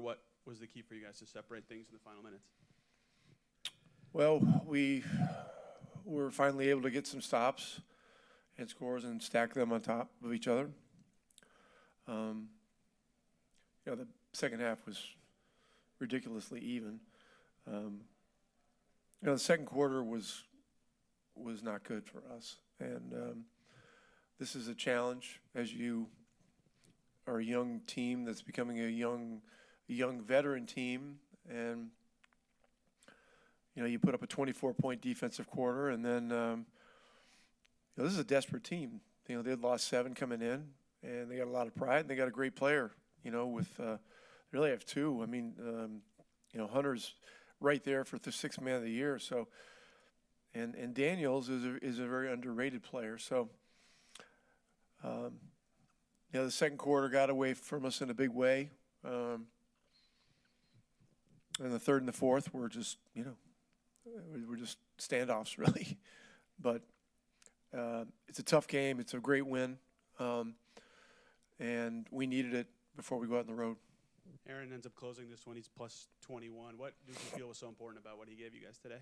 what was the key for you guys to separate things in the final minutes? Well, we were finally able to get some stops and scores and stack them on top of each other. The second half was ridiculously even. The second quarter was not good for us, and this is a challenge as you are a young team that's becoming a young veteran team, and you put up a 24-point defensive quarter, and then this is a desperate team. They had lost 7 coming in, and they got a lot of pride, and they got a great player. With they really have 2. I mean, Hunter's right there for the 6th man of the year. So, and Daniels is a very underrated player. So, the second quarter got away from us in a big way. And the third and the fourth were just, we're just standoffs really. But it's a tough game. It's a great win, and we needed it before we go out on the road. Aaron ends up closing this one. He's plus 21. What did you feel was so important about what he gave you guys today?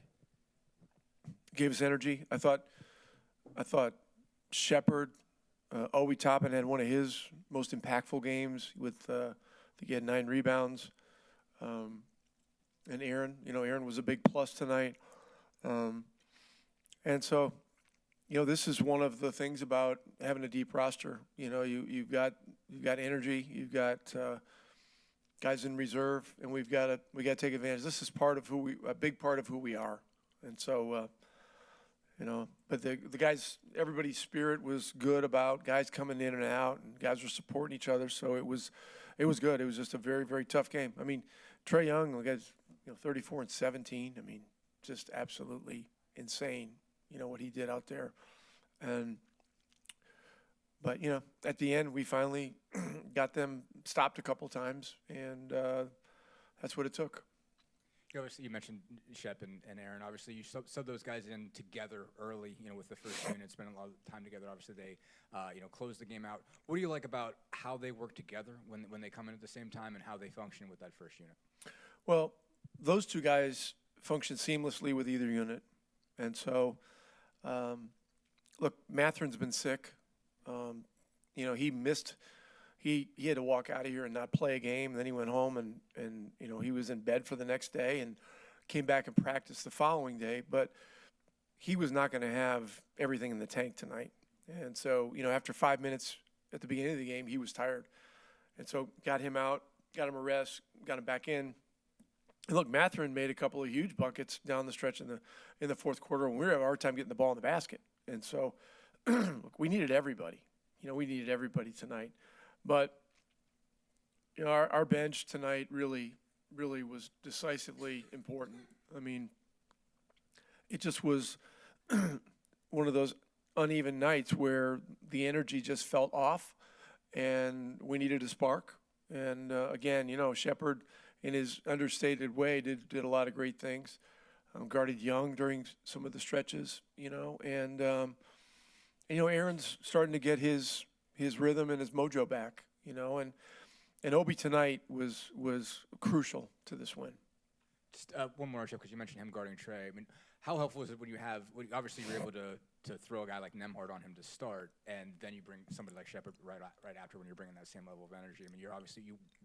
Gave us energy. I thought Shepard, Obi Toppin had one of his most impactful games with, I think he had 9 rebounds. And Aaron, Aaron was a big plus tonight. And so, this is one of the things about having a deep roster. You've got energy, you've got guys in reserve, and we got to take advantage. This is a big part of who we are. And so, but the guys, everybody's spirit was good about guys coming in and out, and guys were supporting each other. So it was good. It was just a very, very tough game. I mean, Trae Young, the guy's 34 and 17. I mean, just absolutely insane. What he did out there. But at the end, we finally got them stopped a couple times, and that's what it took. Obviously, you mentioned Shep and Aaron. Obviously, you subbed those guys in together early, with the first unit, spent a lot of time together. Obviously, they, closed the game out. What do you like about how they work together when they come in at the same time and how they function with that first unit? Well, those 2 guys function seamlessly with either unit. And so, look, Matherin's been sick. He missed. He had to walk out of here and not play a game. And then he went home and he was in bed for the next day and came back and practiced the following day. But he was not going to have everything in the tank tonight. And so, after 5 minutes at the beginning of the game, he was tired. And so got him out, got him a rest, got him back in. And look, Matherin made a couple of huge buckets down the stretch in the fourth quarter, and we were having a hard time getting the ball in the basket. And so, look, we needed everybody. We needed everybody tonight. But our bench tonight really was decisively important. I mean, it just was one of those uneven nights where the energy just felt off, and we needed a spark. And again, Shepard, in his understated way, did a lot of great things. Guarded Young during some of the stretches, and Aaron's starting to get his rhythm and his mojo back, and Obi tonight was crucial to this win. Just one more, Chef, because you mentioned him guarding Trae. I mean, how helpful is it when obviously you're able to throw a guy like Nembhard on him to start, and then you bring somebody like Shepard right after when you're bringing that same level of energy? I mean, you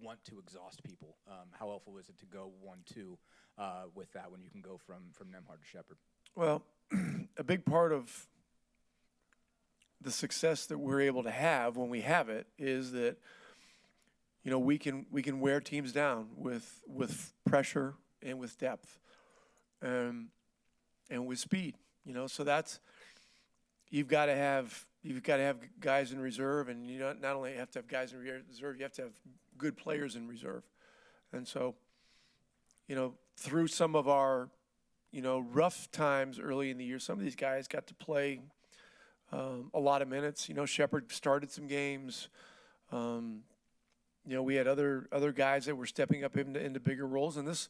want to exhaust people. How helpful is it to go 1-2 with that when you can go from Nembhard to Shepard? Well, a big part of the success that we're able to have when we have it is that we can wear teams down with pressure and with depth, and with speed. So that's. You've got to have guys in reserve, and you not only have to have guys in reserve, you have to have good players in reserve. And so, through some of our, rough times early in the year, some of these guys got to play a lot of minutes. Shepard started some games. We had other guys that were stepping up into bigger roles, and this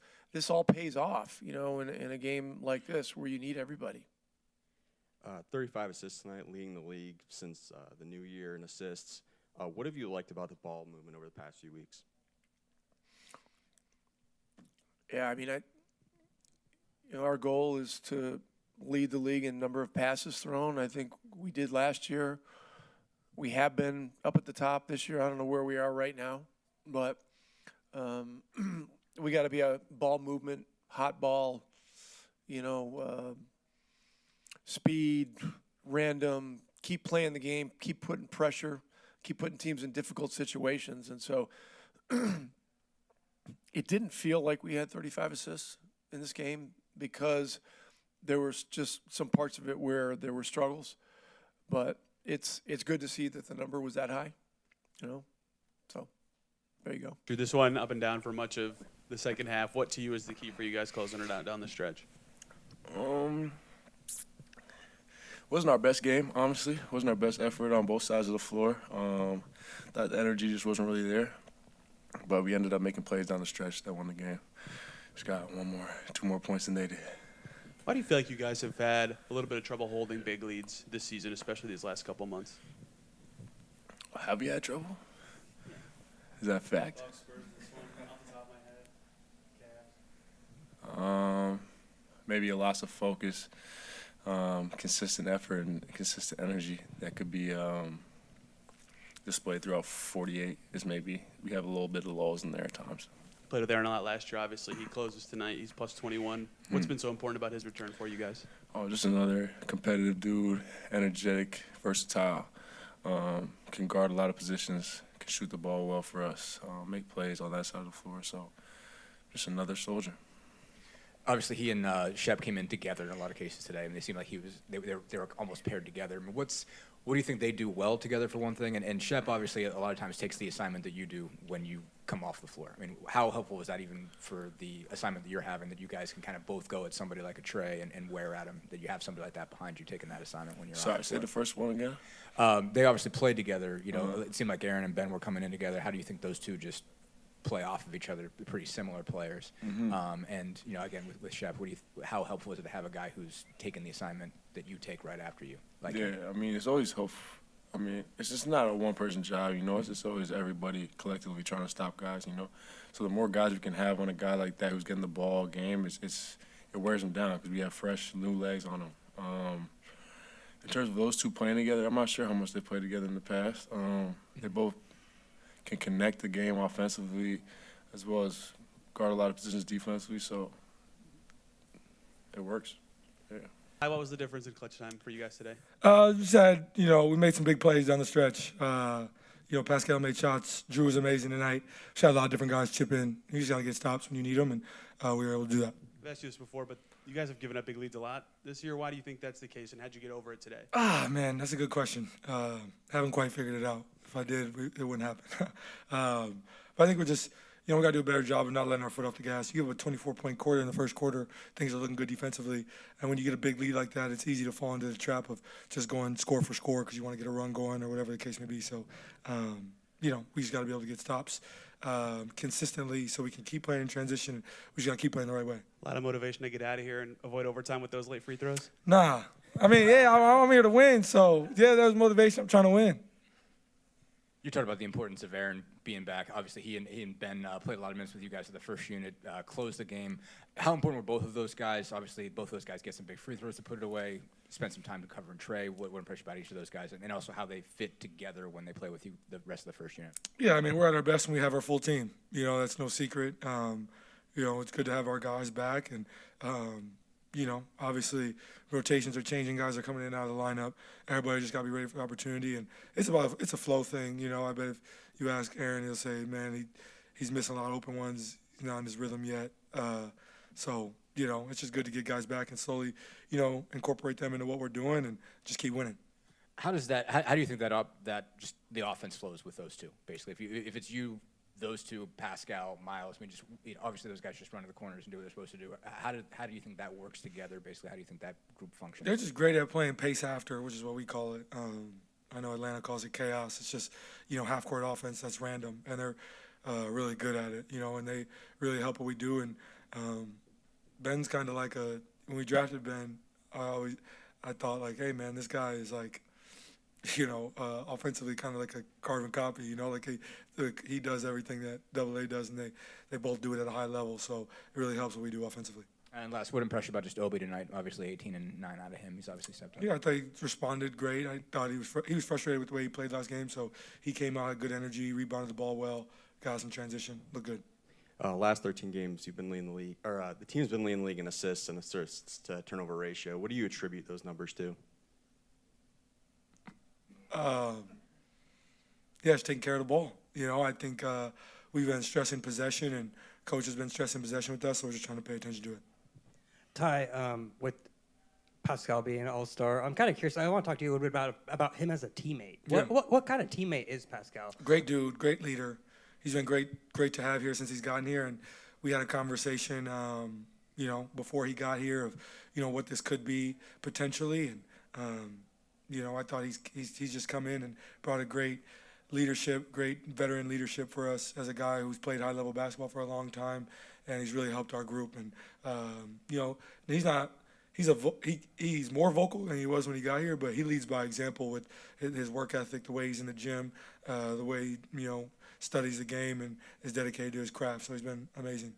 all pays off, in a game like this where you need everybody. 35 assists tonight, leading the league since the new year in assists. What have you liked about the ball movement over the past few weeks? Yeah, I mean, our goal is to lead the league in number of passes thrown. I think we did last year. We have been up at the top this year. I don't know where we are right now, but we got to be a ball movement, hot ball, speed, random, keep playing the game, keep putting pressure, keep putting teams in difficult situations. And so it didn't feel like we had 35 assists in this game because there was just some parts of it where there were struggles. But it's good to see that the number was that high, So there you go. Drew, this one up and down for much of the second half. What to you is the key for you guys closing it out down the stretch? Wasn't our best game, honestly. Wasn't our best effort on both sides of the floor. Thought the energy just wasn't really there. But we ended up making plays down the stretch that won the game. Just got 2 more points than they did. Why do you feel like you guys have had a little bit of trouble holding big leads this season, especially these last couple months? Have we had trouble? Is that a fact? Maybe a loss of focus, consistent effort, and consistent energy that could be displayed throughout 48 is maybe we have a little bit of lulls in there at times. Played with Aaron a lot last year, obviously. He closes tonight. He's plus 21. What's been so important about his return for you guys? Oh, just another competitive dude, energetic, versatile, can guard a lot of positions, can shoot the ball well for us, make plays on that side of the floor. So just another soldier. Obviously, he and Shep came in together in a lot of cases today. I mean, they seemed like they were almost paired together. I mean, what do you think they do well together for one thing? And Shep obviously a lot of times takes the assignment that you do when you come off the floor. I mean, how helpful is that even for the assignment that you're having, that you guys can kind of both go at somebody like a Trey and wear at him, that you have somebody like that behind you taking that assignment when you're Sorry, off the say floor? the first one again. They obviously played together. It seemed like Aaron and Ben were coming in together. How do you think those two just play off of each other? Pretty similar players. And again with Shep, how helpful is it to have a guy who's taking the assignment that you take right after you? I mean, it's always helpful. I mean, it's just not a one-person job, It's just always everybody collectively trying to stop guys, So the more guys we can have on a guy like that who's getting the ball game, it wears him down because we have fresh new legs on him. In terms of those two playing together, I'm not sure how much they played together in the past. They both can connect the game offensively as well as guard a lot of positions defensively, so it works. Yeah. What was the difference in clutch time for you guys today? Just had, we made some big plays down the stretch. Pascal made shots. Drew was amazing tonight. Just had a lot of different guys chip in. You just got to get stops when you need them, and we were able to do that. I've asked you this before, but you guys have given up big leads a lot this year. Why do you think that's the case, and how'd you get over it today? Man, that's a good question. Haven't quite figured it out. If I did, it wouldn't happen. But I think we're just, we got to do a better job of not letting our foot off the gas. You give a 24-point quarter in the first quarter, things are looking good defensively. And when you get a big lead like that, it's easy to fall into the trap of just going score for score because you want to get a run going or whatever the case may be. So, we just got to be able to get stops consistently so we can keep playing in transition. We just got to keep playing the right way. A lot of motivation to get out of here and avoid overtime with those late free throws? Nah. I mean, I'm here to win. So, that was motivation. I'm trying to win. You talked about the importance of Aaron being back. Obviously, he and Ben played a lot of minutes with you guys at the first unit, closed the game. How important were both of those guys? Obviously, both of those guys get some big free throws to put it away, spend some time to cover and Trey. What impressed you about each of those guys? And also how they fit together when they play with you the rest of the first unit. Yeah, I mean, we're at our best when we have our full team. That's no secret. It's good to have our guys back. And, obviously rotations are changing. Guys are coming in and out of the lineup. Everybody just got to be ready for the opportunity. And it's a flow thing. I bet if you ask Aaron, he'll say, man, he's missing a lot of open ones. He's not in his rhythm yet. So, it's just good to get guys back and slowly, incorporate them into what we're doing and just keep winning. How do you think that just the offense flows with those two, basically? If it's you, those two, Pascal, Miles, I mean, obviously those guys just run to the corners and do what they're supposed to do. How do you think that works together, basically? How do you think that group functions? They're just great at playing pace after, which is what we call it. I know Atlanta calls it chaos. It's just, half-court offense that's random, and they're really good at it, and they really help what we do. And Ben's kind of like when we drafted Ben, I thought, like, hey, man, this guy is like, offensively kind of like a carbon copy. Like he does everything that AA does, and they both do it at a high level. So it really helps what we do offensively. And last, what impressed you about just Obi tonight? Obviously, 18 and 9 out of him. He's obviously stepped up. Yeah, I thought he responded great. I thought he was frustrated with the way he played last game, so he came out had good energy, rebounded the ball well, got us in transition, looked good. Last 13 games, you've been leading the league, or the team's been leading the league in assists and assists to turnover ratio. What do you attribute those numbers to? It's taking care of the ball. I think we've been stressing possession, and coach has been stressing possession with us, so we're just trying to pay attention to it. Ty, with Pascal being an all-star, I'm kind of curious. I want to talk to you a little bit about him as a teammate. Yeah. What kind of teammate is Pascal? Great dude, great leader. He's been great to have here since he's gotten here, and we had a conversation, before he got here of, what this could be potentially, and I thought he's just come in and brought a great leadership, great veteran leadership for us as a guy who's played high-level basketball for a long time, and he's really helped our group. And he's more vocal than he was when he got here, but he leads by example with his work ethic, the way he's in the gym, the way he studies the game and is dedicated to his craft. So he's been amazing.